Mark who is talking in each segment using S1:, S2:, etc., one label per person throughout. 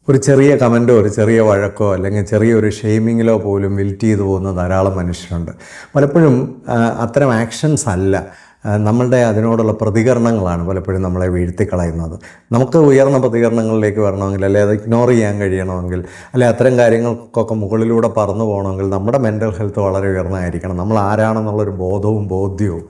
S1: ഒരു ചെറിയ കമൻറ്റോ ഒരു ചെറിയ വഴക്കോ അല്ലെങ്കിൽ ചെറിയൊരു ഷെയ്മിങ്ങിലോ പോലും വിൽറ്റ് ചെയ്തു പോകുന്ന ധാരാളം മനുഷ്യരുണ്ട്. പലപ്പോഴും അത്തരം ആക്ഷൻസ് അല്ല, നമ്മളുടെ അതിനോടുള്ള പ്രതികരണങ്ങളാണ് പലപ്പോഴും നമ്മളെ വീഴ്ത്തിക്കളയുന്നത്. നമുക്ക് ഉയർന്ന പ്രതികരണങ്ങളിലേക്ക് വരണമെങ്കിൽ, അല്ലെങ്കിൽ അത് ഇഗ്നോർ ചെയ്യാൻ കഴിയണമെങ്കിൽ, അല്ലെങ്കിൽ അത്തരം കാര്യങ്ങൾക്കൊക്കെ മുകളിലൂടെ പറന്നു പോകണമെങ്കിൽ നമ്മുടെ മെൻ്റൽ ഹെൽത്ത് വളരെ ഉയർന്നതായിരിക്കണം. നമ്മൾ ആരാണെന്നുള്ളൊരു ബോധ്യവും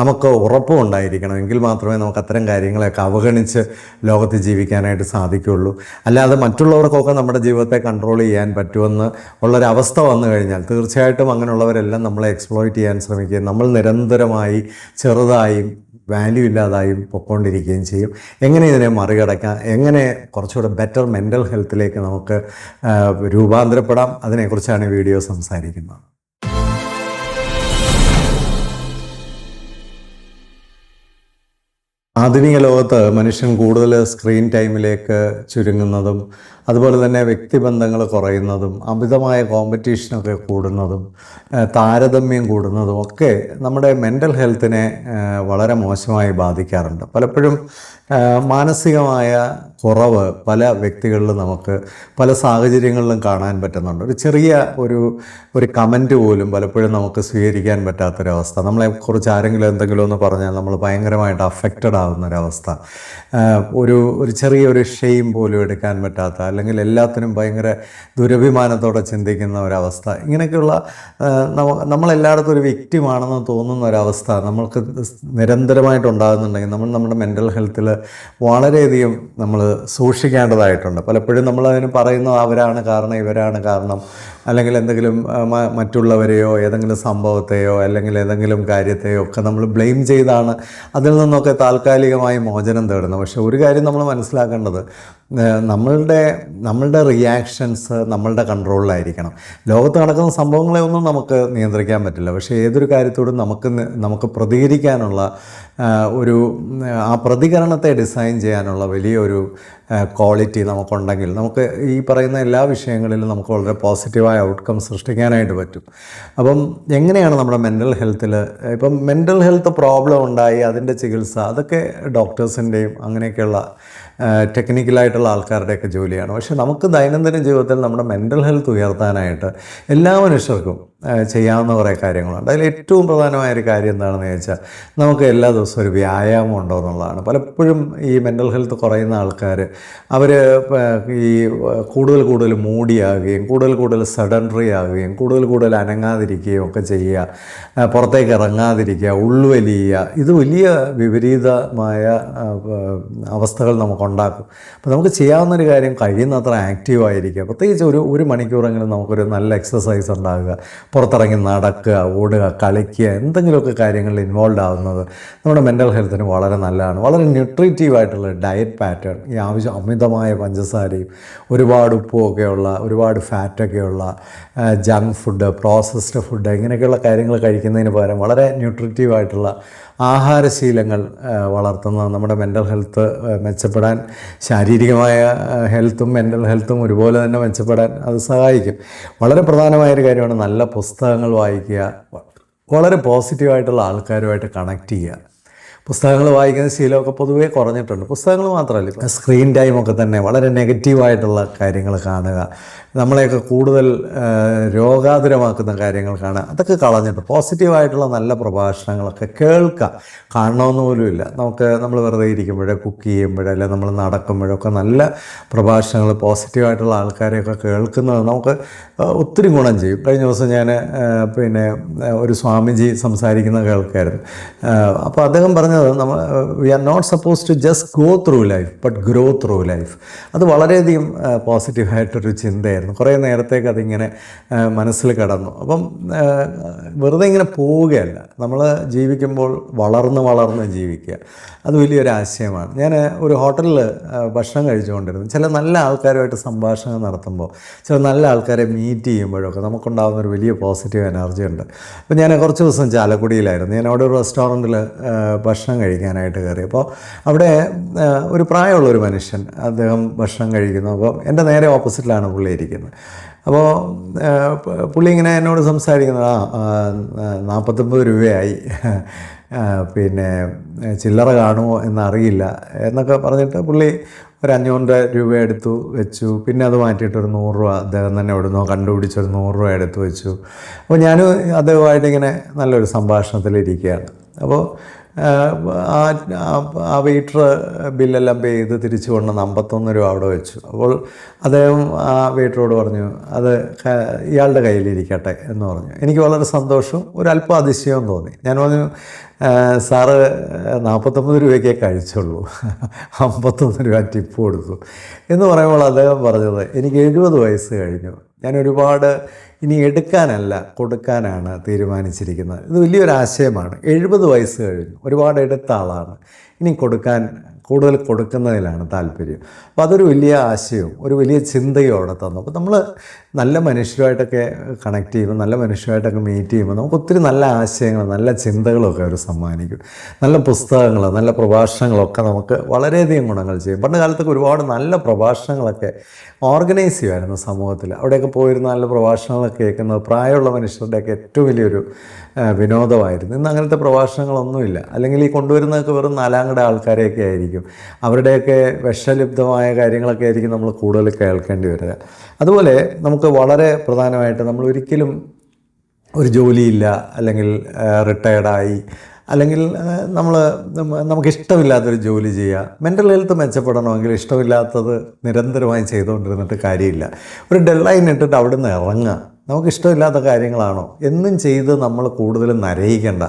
S1: നമുക്ക് ഉറപ്പും ഉണ്ടായിരിക്കണം. എങ്കിൽ മാത്രമേ നമുക്ക് അത്തരം കാര്യങ്ങളെയൊക്കെ അവഗണിച്ച് ലോകത്ത് ജീവിക്കാനായിട്ട് സാധിക്കുകയുള്ളൂ. അല്ലാതെ മറ്റുള്ളവർക്കൊക്കെ നമ്മുടെ ജീവിതത്തെ കൺട്രോൾ ചെയ്യാൻ പറ്റുമെന്ന് ഉള്ളൊരവസ്ഥ വന്നു കഴിഞ്ഞാൽ തീർച്ചയായിട്ടും അങ്ങനെയുള്ളവരെല്ലാം നമ്മളെ എക്സ്പ്ലോയിറ്റ് ചെയ്യാൻ ശ്രമിക്കുകയും നമ്മൾ നിരന്തരമായി ചെറുതായും വാല്യൂ ഇല്ലാതായും പൊയ്ക്കൊണ്ടിരിക്കുകയും ചെയ്യും. എങ്ങനെ ഇതിനെ മറികടക്കാം, എങ്ങനെ കുറച്ചുകൂടെ ബെറ്റർ മെൻ്റൽ ഹെൽത്തിലേക്ക് നമുക്ക് രൂപാന്തരപ്പെടാം, അതിനെക്കുറിച്ചാണ് വീഡിയോ സംസാരിക്കുന്നത്. ആധുനിക ലോകത്ത് മനുഷ്യൻ കൂടുതൽ സ്ക്രീൻ ടൈമിലേക്ക് ചുരുങ്ങുന്നതും അതുപോലെ തന്നെ വ്യക്തിബന്ധങ്ങൾ കുറയുന്നതും അമിതമായ കോമ്പറ്റീഷനൊക്കെ കൂടുന്നതും താരതമ്യം കൂടുന്നതും ഒക്കെ നമ്മുടെ മെൻ്റൽ ഹെൽത്തിനെ വളരെ മോശമായി ബാധിക്കാറുണ്ട്. പലപ്പോഴും മാനസികമായ കുറവ് പല വ്യക്തികളിലും നമുക്ക് പല സാഹചര്യങ്ങളിലും കാണാൻ പറ്റുന്നുണ്ട്. ഒരു ചെറിയ ഒരു കമൻറ്റ് പോലും പലപ്പോഴും നമുക്ക് സ്വീകരിക്കാൻ പറ്റാത്തൊരവസ്ഥ. നമ്മളെക്കുറിച്ച് ആരെങ്കിലും എന്തെങ്കിലും ഒന്ന് പറഞ്ഞാൽ നമ്മൾ ഭയങ്കരമായിട്ട് അഫക്റ്റഡ് ആകുന്നൊരവസ്ഥ, ഒരു ചെറിയൊരു ഷെയിം പോലും എടുക്കാൻ പറ്റാത്ത, അല്ലെങ്കിൽ എല്ലാത്തിനും ഭയങ്കര ദുരഭിമാനത്തോടെ ചിന്തിക്കുന്ന ഒരവസ്ഥ, ഇങ്ങനെയൊക്കെയുള്ള നമ്മളെല്ലായിടത്തും ഒരു വിക്റ്റിമാണെന്ന് തോന്നുന്ന ഒരവസ്ഥ നമ്മൾക്ക് നിരന്തരമായിട്ടുണ്ടാകുന്നുണ്ടെങ്കിൽ നമ്മൾ നമ്മുടെ മെൻ്റൽ ഹെൽത്തിൽ വളരെയധികം നമ്മൾ സൂക്ഷിക്കേണ്ടതായിട്ടുണ്ട്. പലപ്പോഴും നമ്മളതിന് പറയുന്നത് അവരാണ് കാരണം, ഇവരാണ് കാരണം, അല്ലെങ്കിൽ എന്തെങ്കിലും മറ്റുള്ളവരെയോ ഏതെങ്കിലും സംഭവത്തെയോ അല്ലെങ്കിൽ ഏതെങ്കിലും കാര്യത്തെയോ ഒക്കെ നമ്മൾ ബ്ലെയിം ചെയ്താണ് അതിൽ നിന്നൊക്കെ താൽക്കാലികമായി മോചനം തേടുന്നത്. പക്ഷേ ഒരു കാര്യം നമ്മൾ മനസ്സിലാക്കേണ്ടത്, നമ്മളുടെ റിയാക്ഷൻസ് നമ്മളുടെ കൺട്രോളിലായിരിക്കണം. ലോകത്ത് നടക്കുന്ന സംഭവങ്ങളെ ഒന്നും നമുക്ക് നിയന്ത്രിക്കാൻ പറ്റില്ല. പക്ഷേ ഏതൊരു കാര്യത്തോടും നമുക്ക് പ്രതികരിക്കാനുള്ള ആ പ്രതികരണത്തെ ഡിസൈൻ ചെയ്യാനുള്ള വലിയൊരു ക്വാളിറ്റി നമുക്കുണ്ടെങ്കിൽ നമുക്ക് ഈ പറയുന്ന എല്ലാ വിഷയങ്ങളിലും നമുക്ക് വളരെ പോസിറ്റീവായ ഔട്ട്കം സൃഷ്ടിക്കാനായിട്ട് പറ്റും. അപ്പം എങ്ങനെയാണ് നമ്മുടെ മെൻ്റൽ ഹെൽത്തിൽ, ഇപ്പം മെൻ്റൽ ഹെൽത്ത് പ്രോബ്ലം ഉണ്ടായി അതിൻ്റെ ചികിത്സ, അതൊക്കെ ഡോക്ടേഴ്സിൻ്റെയും അങ്ങനെയൊക്കെയുള്ള ടെക്നിക്കലായിട്ടുള്ള ആൾക്കാരുടെയൊക്കെ ജോലിയാണ്. പക്ഷേ നമുക്ക് ദൈനംദിന ജീവിതത്തിൽ നമ്മുടെ മെൻ്റൽ ഹെൽത്ത് ഉയർത്താനായിട്ട് എല്ലാ മനുഷ്യർക്കും ചെയ്യാവുന്ന കുറേ കാര്യങ്ങളുണ്ട്. അതിൽ ഏറ്റവും പ്രധാനമായൊരു കാര്യം എന്താണെന്ന് ചോദിച്ചാൽ, നമുക്ക് എല്ലാ ദിവസവും ഒരു വ്യായാമം ഉണ്ടോ എന്നുള്ളതാണ്. പലപ്പോഴും ഈ മെൻ്റൽ ഹെൽത്ത് കുറയുന്ന ആൾക്കാർ അവർ ഈ കൂടുതൽ മൂടിയാകുകയും കൂടുതൽ സഡൻറി ആകുകയും കൂടുതൽ അനങ്ങാതിരിക്കുകയും ഒക്കെ ചെയ്യുക, പുറത്തേക്ക് ഇറങ്ങാതിരിക്കുക, ഉൾവലിയുക, ഇത് വലിയ വിപരീതമായ അവസ്ഥകൾ നമുക്കുണ്ടാക്കും. അപ്പോൾ നമുക്ക് ചെയ്യാവുന്നൊരു കാര്യം കഴിയുന്നത്ര ആക്റ്റീവായിരിക്കുക. പ്രത്യേകിച്ച് ഒരു മണിക്കൂറെങ്കിലും നമുക്കൊരു നല്ല എക്സസൈസ് ഉണ്ടാകുക, പുറത്തിറങ്ങി നടക്കുക, ഓടുക, കളിക്കുക, എന്തെങ്കിലുമൊക്കെ കാര്യങ്ങളിൽ ഇൻവോൾവ് ആവുന്നത് നമ്മുടെ മെൻ്റൽ ഹെൽത്തിന് വളരെ നല്ലതാണ്. വളരെ ന്യൂട്രീറ്റീവായിട്ടുള്ള ഡയറ്റ് പാറ്റേൺ, ഈ അമിതമായ പഞ്ചസാരയും ഒരുപാട് ഉപ്പുമൊക്കെയുള്ള ഒരുപാട് ഫാറ്റൊക്കെയുള്ള ജങ്ക് ഫുഡ്, പ്രോസസ്ഡ് ഫുഡ്, ഇങ്ങനെയൊക്കെയുള്ള കാര്യങ്ങൾ കഴിക്കുന്നതിന് പകരം വളരെ ന്യൂട്രീറ്റീവായിട്ടുള്ള ആഹാരശീലങ്ങൾ വളർത്തുന്നത് നമ്മുടെ മെൻ്റൽ ഹെൽത്ത് മെച്ചപ്പെടാൻ, ശാരീരികമായ ഹെൽത്തും മെൻ്റൽ ഹെൽത്തും ഒരുപോലെ തന്നെ മെച്ചപ്പെടാൻ അത് സഹായിക്കും. വളരെ പ്രധാനമായൊരു കാര്യമാണ് നല്ല പുസ്തകങ്ങൾ വായിക്കുക, വളരെ പോസിറ്റീവായിട്ടുള്ള ആൾക്കാരുമായിട്ട് കണക്ട് ചെയ്യുക. പുസ്തകങ്ങൾ വായിക്കുന്ന ശീലമൊക്കെ പൊതുവേ കുറഞ്ഞിട്ടുണ്ട്. പുസ്തകങ്ങൾ മാത്രമല്ല, സ്ക്രീൻ ടൈമൊക്കെ തന്നെ വളരെ നെഗറ്റീവായിട്ടുള്ള കാര്യങ്ങൾ കാണുക, നമ്മളെയൊക്കെ കൂടുതൽ രോഗാതുരമാക്കുന്ന കാര്യങ്ങൾ കാണുക, അതൊക്കെ കളഞ്ഞിട്ട് പോസിറ്റീവായിട്ടുള്ള നല്ല പ്രഭാഷണങ്ങളൊക്കെ കേൾക്കുക. കാണണമെന്ന് പോലുമില്ല, നമ്മൾ വെറുതെ ഇരിക്കുമ്പോഴേ, കുക്ക് ചെയ്യുമ്പോഴേ, അല്ലെങ്കിൽ നമ്മൾ നടക്കുമ്പോഴൊക്കെ നല്ല പ്രഭാഷണങ്ങൾ, പോസിറ്റീവായിട്ടുള്ള ആൾക്കാരെയൊക്കെ കേൾക്കുന്നത് നമുക്ക് ഒത്തിരി ഗുണം ചെയ്യും. കഴിഞ്ഞ ദിവസം ഞാൻ ഒരു സ്വാമിജി സംസാരിക്കുന്നത് കേൾക്കായിരുന്നു. അപ്പോൾ അദ്ദേഹം പറഞ്ഞത്, we are not suppose to just go through life but grow through life. അത് വളരെയധികം പോസിറ്റീവായിട്ടൊരു ചിന്തയായിരുന്നു. കുറേ നേരത്തേക്ക് അതിങ്ങനെ മനസ്സിൽ കിടന്നു. അപ്പം വെറുതെ ഇങ്ങനെ പോവുകയല്ല, നമ്മൾ ജീവിക്കുമ്പോൾ വളർന്ന് ജീവിക്കുക, അത് വലിയൊരു ആശയമാണ്. ഞാൻ ഒരു ഹോട്ടലിൽ ഭക്ഷണം കഴിച്ചുകൊണ്ടിരുന്നു. ചില നല്ല ആൾക്കാരുമായിട്ട് സംഭാഷണം നടത്തുമ്പോൾ, ചില നല്ല ആൾക്കാരെ മീറ്റ് ചെയ്യുമ്പോഴൊക്കെ നമുക്കുണ്ടാകുന്നൊരു വലിയ പോസിറ്റീവ് എനർജി ഉണ്ട്. അപ്പോൾ ഞാൻ കുറച്ച് ദിവസം ചാലക്കുടിയിലായിരുന്നു. ഞാൻ അവിടെ ഒരു റെസ്റ്റോറൻറ്റിൽ ഭക്ഷണം കഴിക്കാനായിട്ട് കയറി. അപ്പോൾ അവിടെ ഒരു പ്രായമുള്ളൊരു മനുഷ്യൻ, അദ്ദേഹം ഭക്ഷണം കഴിക്കുന്നു. അപ്പോൾ എൻ്റെ നേരെ ഓപ്പോസിറ്റിലാണ് പുള്ളി ഇരിക്കുന്നത്. അപ്പോൾ പുള്ളി ഇങ്ങനെ എന്നോട് സംസാരിക്കുന്നത്, 49 രൂപയായി, ചില്ലറ കാണുമോ എന്നറിയില്ല എന്നൊക്കെ പറഞ്ഞിട്ട് പുള്ളി ഒരു 500 രൂപ എടുത്തു വെച്ചു. പിന്നെ അത് മാറ്റിയിട്ട് ഒരു 100 രൂപ അദ്ദേഹം തന്നെ എവിടുന്നോ കണ്ടുപിടിച്ചൊരു 100 രൂപ എടുത്തു വെച്ചു. അപ്പോൾ ഞാൻ അദ്ദേഹമായിട്ട് ഇങ്ങനെ നല്ലൊരു സംഭാഷണത്തിലിരിക്കുകയാണ്. അപ്പോൾ ആ വെയിറ്റർ ബില്ലെല്ലാം പേ ചെയ്ത് തിരിച്ചു കൊണ്ടുവന്ന് 51 രൂപ അവിടെ വെച്ചു. അപ്പോൾ അദ്ദേഹം ആ വെയിറ്ററോട് പറഞ്ഞു, അത് ഇയാളുടെ കയ്യിലിരിക്കട്ടെ എന്ന് പറഞ്ഞു. എനിക്ക് വളരെ സന്തോഷവും ഒരല്പം അതിശയവും തോന്നി. ഞാൻ പറഞ്ഞു, സാറ് 49 രൂപയ്ക്കേ കഴിച്ചുള്ളൂ, 51 രൂപ ടിപ്പ് കൊടുത്തു എന്ന് പറയുമ്പോൾ അദ്ദേഹം പറഞ്ഞത്, എനിക്ക് 70 വയസ്സ് കഴിഞ്ഞു, ഞാൻ ഒരുപാട് ഇനി എടുക്കാനല്ല കൊടുക്കാനാണ് തീരുമാനിച്ചിരിക്കുന്നത്. ഇത് വലിയൊരു ആശയമാണ്. 70 വയസ്സ് കഴിഞ്ഞു, ഒരുപാട് എടുത്ത ആളാണ്, ഇനി കൂടുതൽ കൊടുക്കുന്നതിലാണ് താല്പര്യം. അപ്പോൾ അതൊരു വലിയ ആശയവും ഒരു വലിയ ചിന്തയും അവിടെ തന്നു. അപ്പോൾ നമ്മൾ നല്ല മനുഷ്യരുമായിട്ടൊക്കെ കണക്ട് ചെയ്യുമ്പോൾ, നല്ല മനുഷ്യരുമായിട്ടൊക്കെ മീറ്റ് ചെയ്യുമ്പോൾ നമുക്ക് ഒത്തിരി നല്ല ആശയങ്ങൾ, നല്ല ചിന്തകളൊക്കെ അവർ സമ്മാനിക്കും. നല്ല പുസ്തകങ്ങൾ, നല്ല പ്രഭാഷണങ്ങളൊക്കെ നമുക്ക് വളരെയധികം ഗുണങ്ങൾ ചെയ്യും. പണ്ട് കാലത്തൊക്കെ ഒരുപാട് നല്ല പ്രഭാഷണങ്ങളൊക്കെ ഓർഗനൈസ് ചെയ്യുമായിരുന്നു സമൂഹത്തിൽ. അവിടെയൊക്കെ പോയിരുന്ന നല്ല പ്രഭാഷണങ്ങളൊക്കെ കേൾക്കുന്നത് പ്രായമുള്ള മനുഷ്യരുടെയൊക്കെ ഏറ്റവും വലിയൊരു വിനോദമായിരുന്നു. ഇന്ന് അങ്ങനത്തെ പ്രഭാഷണങ്ങളൊന്നുമില്ല. അല്ലെങ്കിൽ ഈ കൊണ്ടുവരുന്നതൊക്കെ വെറും നാലാംകട ആൾക്കാരെയൊക്കെ ആയിരിക്കും. അവരുടെയൊക്കെ വിഷലിപ്തമായ കാര്യങ്ങളൊക്കെ ആയിരിക്കും നമ്മൾ കൂടുതൽ കേൾക്കേണ്ടി വരിക. അതുപോലെ നമുക്ക് വളരെ പ്രധാനമായിട്ട് നമ്മൾ ഒരിക്കലും ഒരു ജോലിയില്ല, അല്ലെങ്കിൽ റിട്ടയർഡായി, അല്ലെങ്കിൽ നമുക്കിഷ്ടമില്ലാത്തൊരു ജോലി ചെയ്യുക. മെൻ്റൽ ഹെൽത്ത് മെച്ചപ്പെടണമെങ്കിൽ ഇഷ്ടമില്ലാത്തത് നിരന്തരമായി ചെയ്തുകൊണ്ടിരുന്നിട്ട് കാര്യമില്ല. ഒരു ഡെഡ്ലൈൻ ഇട്ടിട്ട് അവിടെ നിന്ന് ഇറങ്ങുക. നമുക്കിഷ്ടമില്ലാത്ത കാര്യങ്ങളാണോ എന്നും ചെയ്ത് നമ്മൾ കൂടുതലും നരയിക്കേണ്ട.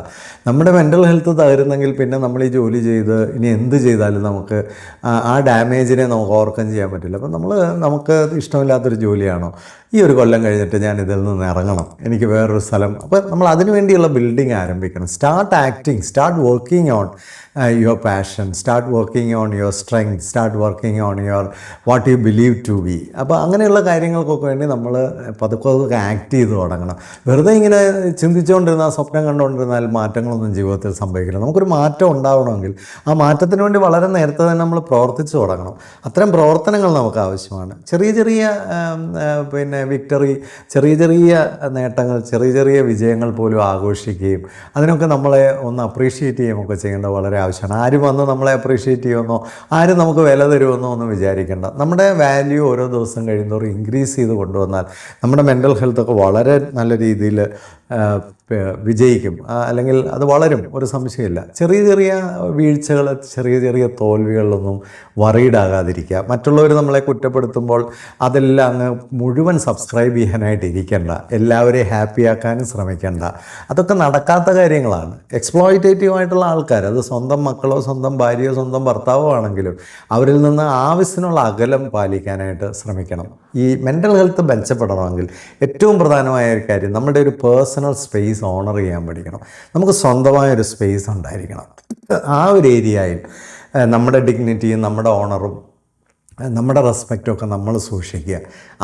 S1: നമ്മുടെ മെൻ്റൽ ഹെൽത്ത് തകരുന്നെങ്കിൽ പിന്നെ നമ്മൾ ഈ ജോലി ചെയ്ത് ഇനി എന്ത് ചെയ്താലും നമുക്ക് ആ ഡാമേജിനെ നമുക്ക് ഓവർകം ചെയ്യാൻ പറ്റില്ല. അപ്പം നമുക്ക് ഇഷ്ടമില്ലാത്തൊരു ജോലിയാണോ, ഈ ഒരു കൊല്ലം കഴിഞ്ഞിട്ട് ഞാൻ ഇതിൽ നിന്ന് ഇറങ്ങണം, എനിക്ക് വേറൊരു സ്ഥലം. അപ്പോൾ നമ്മൾ അതിനു വേണ്ടിയുള്ള ബിൽഡിങ് ആരംഭിക്കണം. Start acting, start working on your passion, start working on your strength, start working on your what you believe to be. അപ്പോൾ അങ്ങനെയുള്ള കാര്യങ്ങൾക്കൊക്കെ വേണ്ടി നമ്മൾ പതുക്കെ ആക്ട് ചെയ്ത് തുടങ്ങണം. വെറുതെ ഇങ്ങനെ ചിന്തിച്ചുകൊണ്ടിരുന്നാൽ, സ്വപ്നം കണ്ടുകൊണ്ടിരുന്നാൽ മാറ്റങ്ങളൊന്നും ജീവിതത്തിൽ സംഭവിക്കില്ല. നമുക്കൊരു മാറ്റം ഉണ്ടാവണമെങ്കിൽ ആ മാറ്റത്തിന് വേണ്ടി വളരെ നേരത്തെ തന്നെ നമ്മൾ പ്രവർത്തിച്ചു തുടങ്ങണം. അത്തരം പ്രവർത്തനങ്ങൾ നമുക്ക് ആവശ്യമാണ്. ചെറിയ വിക്ടറി, ചെറിയ നേട്ടങ്ങൾ, ചെറിയ വിജയങ്ങൾ പോലും ആഘോഷിക്കുകയും അതിനൊക്കെ നമ്മളെ ഒന്ന് അപ്രീഷിയേറ്റ് ചെയ്യുകയൊക്കെ ചെയ്യേണ്ടത് വളരെ ആവശ്യമാണ്. ആരും വന്ന് നമ്മളെ അപ്രീഷിയേറ്റ് ചെയ്യുമെന്നോ ആരും നമുക്ക് വില തരുമെന്നോ ഒന്നും വിചാരിക്കേണ്ട. നമ്മുടെ വാല്യൂ ഓരോ ദിവസം കഴിയുന്നതോറും ഇൻക്രീസ് ചെയ്ത് കൊണ്ടുവന്നാൽ നമ്മുടെ മെൻ്റൽ ഹെൽത്തൊക്കെ വളരെ നല്ല രീതിയിൽ വിജയിക്കും, അല്ലെങ്കിൽ അത് വളരും, ഒരു സംശയമില്ല. ചെറിയ വീഴ്ചകൾ, ചെറിയ തോൽവികളിലൊന്നും വറീഡാകാതിരിക്കുക. മറ്റുള്ളവർ നമ്മളെ കുറ്റപ്പെടുത്തുമ്പോൾ അതെല്ലാം അങ്ങ് മുഴുവൻ സബ്സ്ക്രൈബ് ചെയ്യാനായിട്ട് ഇരിക്കേണ്ട. എല്ലാവരെയും ഹാപ്പിയാക്കാനും ശ്രമിക്കേണ്ട. അതൊക്കെ നടക്കാത്ത കാര്യങ്ങളാണ്. എക്സ്പ്ലോയിറ്റേറ്റീവായിട്ടുള്ള ആൾക്കാർ, അത് സ്വന്തം മക്കളോ സ്വന്തം ഭാര്യയോ സ്വന്തം ഭർത്താവോ ആണെങ്കിലും അവരിൽ നിന്ന് ആവശ്യത്തിനുള്ള അകലം പാലിക്കാനായിട്ട് ശ്രമിക്കണം. ഈ മെൻ്റൽ ഹെൽത്ത് മെച്ചപ്പെടണമെങ്കിൽ ഏറ്റവും പ്രധാനമായ ഒരു കാര്യം, നമ്മുടെ ഒരു പേഴ്സണൽ സ്പേസ് ഓണർ ചെയ്യാൻ പഠിക്കണം. നമുക്ക് സ്വന്തമായൊരു സ്പേസ് ഉണ്ടായിരിക്കണം. ആ ഒരു ഏരിയയിൽ നമ്മുടെ ഡിഗ്നിറ്റിയും നമ്മുടെ ഓണറും നമ്മുടെ റെസ്പെക്റ്റൊക്കെ നമ്മൾ സൂക്ഷിക്കുക.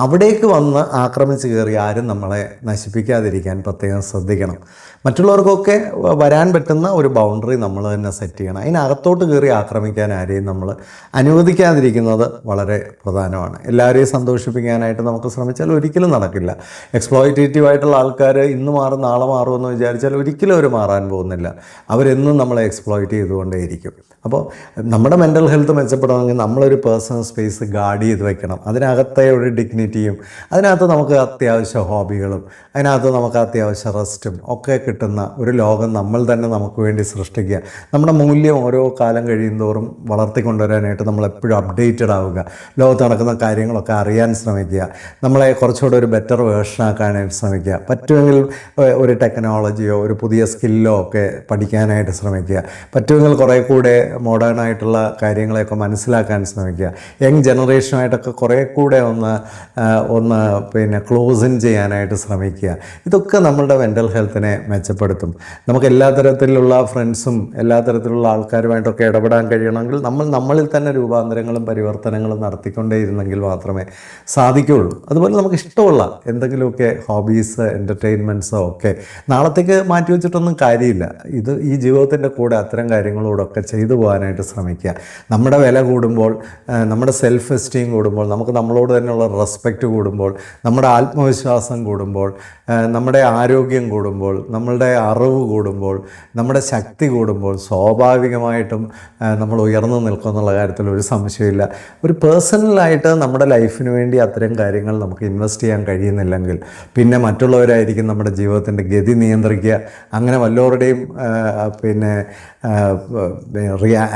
S1: അവിടേക്ക് വന്ന് ആക്രമിച്ച് കയറി ആരും നമ്മളെ നശിപ്പിക്കാതിരിക്കാൻ പ്രത്യേകം ശ്രദ്ധിക്കണം. മറ്റുള്ളവർക്കൊക്കെ വരാൻ പറ്റുന്ന ഒരു ബൗണ്ടറി നമ്മൾ തന്നെ സെറ്റ് ചെയ്യണം. അതിനകത്തോട്ട് കയറി ആക്രമിക്കാൻ ആരെയും നമ്മൾ അനുവദിക്കാതിരിക്കുന്നത് വളരെ പ്രധാനമാണ്. എല്ലാവരെയും സന്തോഷിപ്പിക്കാനായിട്ട് നമുക്ക് ശ്രമിച്ചാൽ ഒരിക്കലും നടക്കില്ല. എക്സ്പ്ലോയിറ്റേറ്റീവായിട്ടുള്ള ആൾക്കാർ ഇന്ന് മാറും നാളെ മാറുമെന്ന് വിചാരിച്ചാൽ ഒരിക്കലും അവർ മാറാൻ പോകുന്നില്ല. അവരെന്നും നമ്മളെ എക്സ്പ്ലോയിറ്റ് ചെയ്തുകൊണ്ടേയിരിക്കും. അപ്പോൾ നമ്മുടെ മെൻ്റൽ ഹെൽത്ത് മെച്ചപ്പെടണമെങ്കിൽ നമ്മളൊരു പേഴ്സണൽ സ്പേസ് ഗാർഡ് ചെയ്ത് വെക്കണം. അതിനകത്തെ ഒരു ഡിഗ്നിറ്റിയും, അതിനകത്ത് നമുക്ക് അത്യാവശ്യ ഹോബികളും, അതിനകത്ത് നമുക്ക് അത്യാവശ്യ റെസ്റ്റും ഒക്കെ കിട്ടുന്ന ഒരു ലോകം നമ്മൾ തന്നെ നമുക്ക് വേണ്ടി സൃഷ്ടിക്കുക. നമ്മുടെ മൂല്യം ഓരോ കാലം കഴിയുന്തോറും വളർത്തിക്കൊണ്ടുവരാനായിട്ട് നമ്മളെപ്പോഴും അപ്ഡേറ്റഡ് ആവുക. ലോകത്ത് നടക്കുന്ന കാര്യങ്ങളൊക്കെ അറിയാൻ ശ്രമിക്കുക. നമ്മളെ കുറച്ചുകൂടെ ഒരു ബെറ്റർ വേർഷനാക്കാനായിട്ട് ശ്രമിക്കുക. പറ്റുമെങ്കിൽ ഒരു ടെക്നോളജിയോ ഒരു പുതിയ സ്കില്ലോ ഒക്കെ പഠിക്കാനായിട്ട് ശ്രമിക്കുക. പറ്റുമെങ്കിൽ കുറേ കൂടെ മോഡേൺ ആയിട്ടുള്ള കാര്യങ്ങളെയൊക്കെ മനസ്സിലാക്കാൻ ശ്രമിക്കുക. യങ് ജനറേഷനുമായിട്ടൊക്കെ കുറേ കൂടെ ഒന്ന് ക്ലോസ് ഇൻ ചെയ്യാനായിട്ട് ശ്രമിക്കുക. ഇതൊക്കെ നമ്മളുടെ മെൻ്റൽ ഹെൽത്തിനെ മെച്ചപ്പെടുത്തും. നമുക്ക് എല്ലാ തരത്തിലുള്ള ഫ്രണ്ട്സും എല്ലാ തരത്തിലുള്ള ആൾക്കാരുമായിട്ടൊക്കെ ഇടപെടാൻ കഴിയണമെങ്കിൽ നമ്മളിൽ തന്നെ രൂപാന്തരങ്ങളും പരിവർത്തനങ്ങളും നടത്തിക്കൊണ്ടേയിരുന്നെങ്കിൽ മാത്രമേ സാധിക്കുകയുള്ളൂ. അതുപോലെ നമുക്ക് ഇഷ്ടമുള്ള എന്തെങ്കിലുമൊക്കെ ഹോബീസ്, എൻ്റർടൈൻമെൻറ്റ്സോ ഒക്കെ നാളത്തേക്ക് മാറ്റി വെച്ചിട്ടൊന്നും കാര്യമില്ല. ഈ ജീവിതത്തിൻ്റെ കൂടെ അത്തരം കാര്യങ്ങളോടൊക്കെ ചെയ്തു പോകാനായിട്ട് ശ്രമിക്കുക. നമ്മുടെ വില കൂടുമ്പോൾ, നമ്മുടെ സെൽഫ് എസ്റ്റീം കൂടുമ്പോൾ, നമുക്ക് നമ്മളോട് തന്നെയുള്ള റെസ്പെക്റ്റ് കൂടുമ്പോൾ, നമ്മുടെ ആത്മവിശ്വാസം കൂടുമ്പോൾ, നമ്മുടെ ആരോഗ്യം കൂടുമ്പോൾ, നമ്മളുടെ അറിവ് കൂടുമ്പോൾ, നമ്മുടെ ശക്തി കൂടുമ്പോൾ സ്വാഭാവികമായിട്ടും നമ്മൾ ഉയർന്നു നിൽക്കും എന്നുള്ള കാര്യത്തിൽ ഒരു സംശയമില്ല. ഒരു പേഴ്സണലായിട്ട് നമ്മുടെ ലൈഫിന് വേണ്ടി അത്തരം കാര്യങ്ങൾ നമുക്ക് ഇൻവെസ്റ്റ് ചെയ്യാൻ കഴിയുന്നില്ലെങ്കിൽ പിന്നെ മറ്റുള്ളവരായിരിക്കും നമ്മുടെ ജീവിതത്തിൻ്റെ ഗതി നിയന്ത്രിക്കുക. അങ്ങനെ വല്ലവരുടെയും പിന്നെ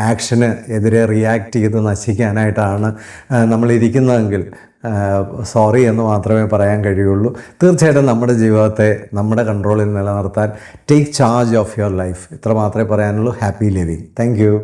S1: ആക്ഷന് എതിരെ റിയാക്ട് ചെയ്ത് നശിക്കാനായിട്ടാണ് നമ്മളിരിക്കുന്നതെങ്കിൽ സോറി എന്ന് മാത്രമേ പറയാൻ കഴിയുള്ളൂ. തീർച്ചയായിട്ടും നമ്മുടെ ജീവിതത്തെ നമ്മുടെ കൺട്രോളിൽ നിലനിർത്താൻ take charge of your life, ഇത്ര മാത്രമേ പറയാനുള്ളൂ. Happy living. Thank you.